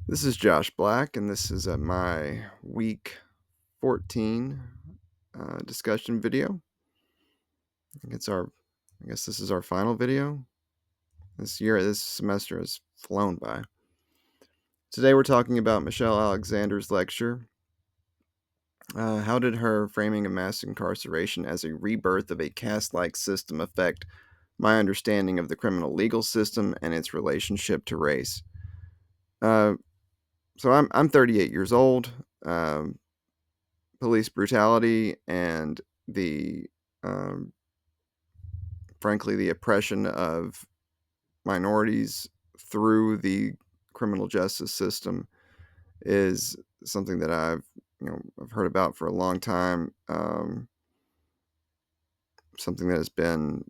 This is Josh Black, and this is my week 14 discussion video. I guess this is our final video. This semester has flown by. Today we're talking about Michelle Alexander's lecture. How did her framing of mass incarceration as a rebirth of a caste-like system affect my understanding of the criminal legal system and its relationship to race? Uh, so I'm 38 years old. Police brutality and the um, frankly the oppression of minorities through the criminal justice system is something that I've heard about for a long time. Something that has been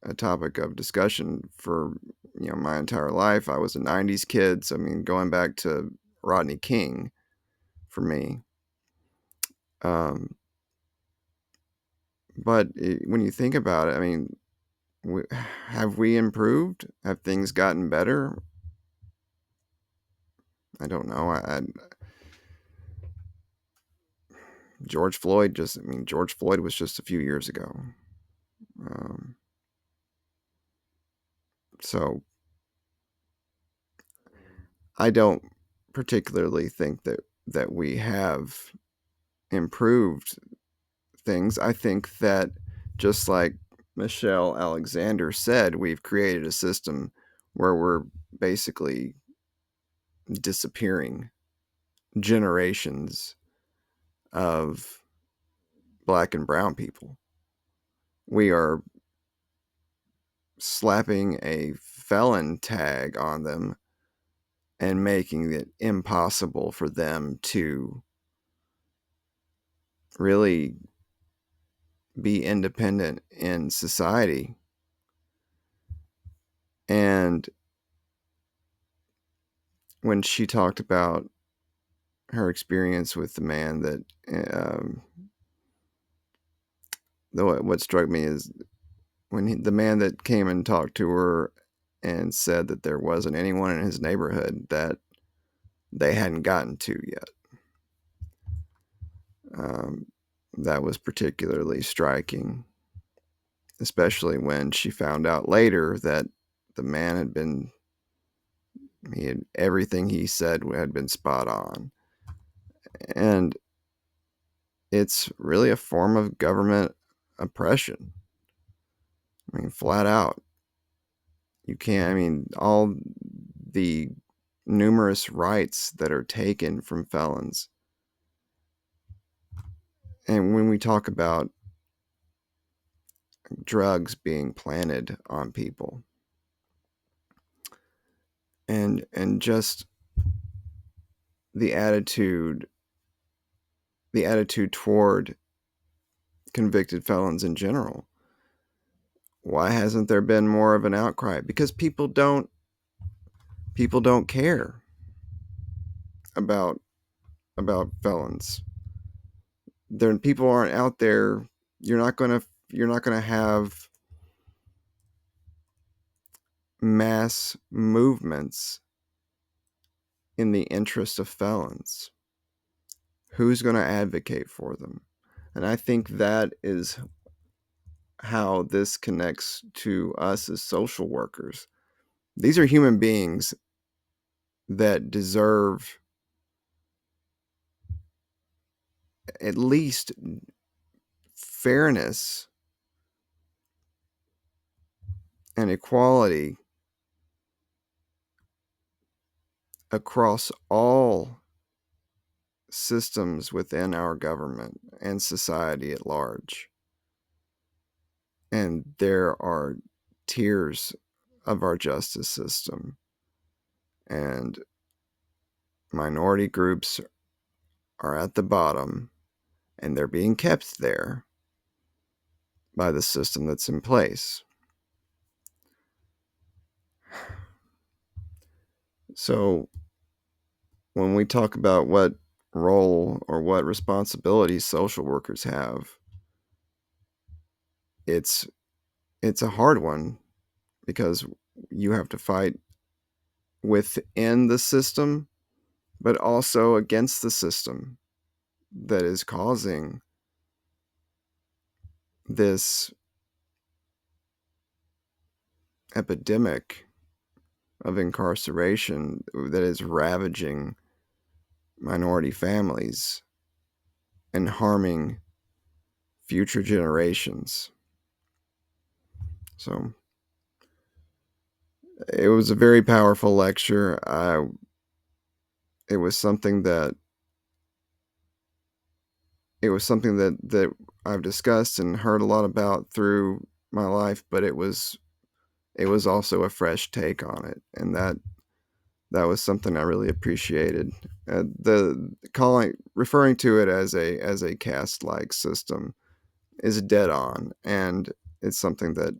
a topic of discussion for my entire life. I was a '90s kid, so I mean, going back to Rodney King for me. Um, but when you think about it, I mean, have we improved? Have things gotten better? I don't know. George Floyd George Floyd was just a few years ago. Um, so I don't particularly think that we have improved things. I think that just like Michelle Alexander said, we've created a system where we're basically disappearing generations of black and brown people. We are slapping a felon tag on them and making it impossible for them to really be independent in society. And when she talked about her experience with the man that, what struck me is the man that came and talked to her and said that there wasn't anyone in his neighborhood that they hadn't gotten to yet. Um, that was particularly striking, especially when she found out later that the man everything he said had been spot on. And it's really a form of government oppression. I mean, flat out. You can't, I mean, all the numerous rights that are taken from felons. And when we talk about drugs being planted on people and just the attitude toward convicted felons in general, why hasn't there been more of an outcry? Because people don't care about felons. People aren't out there. You're not gonna have mass movements in the interest of felons. Who's going to advocate for them? And I think that is how this connects to us as social workers. These are human beings that deserve at least fairness and equality across all systems within our government and society at large. And there are tiers of our justice system, and minority groups are at the bottom, and they're being kept there by the system that's in place. So when we talk about what role or what responsibilities social workers have, it's a hard one, because you have to fight within the system but also against the system that is causing this epidemic of incarceration that is ravaging minority families and harming future generations. So it was a very powerful lecture. It was something that that I've discussed and heard a lot about through my life, but it was also a fresh take on it, and that was something I really appreciated. The calling referring to it as a caste like system is dead on, and it's something that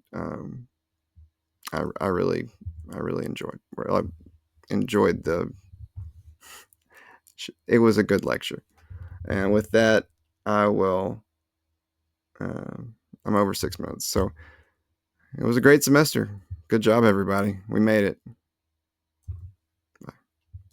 I really enjoyed. Well, I enjoyed it was a good lecture, and with that, I will. I'm over 6 minutes, so it was a great semester. Good job, everybody. We made it.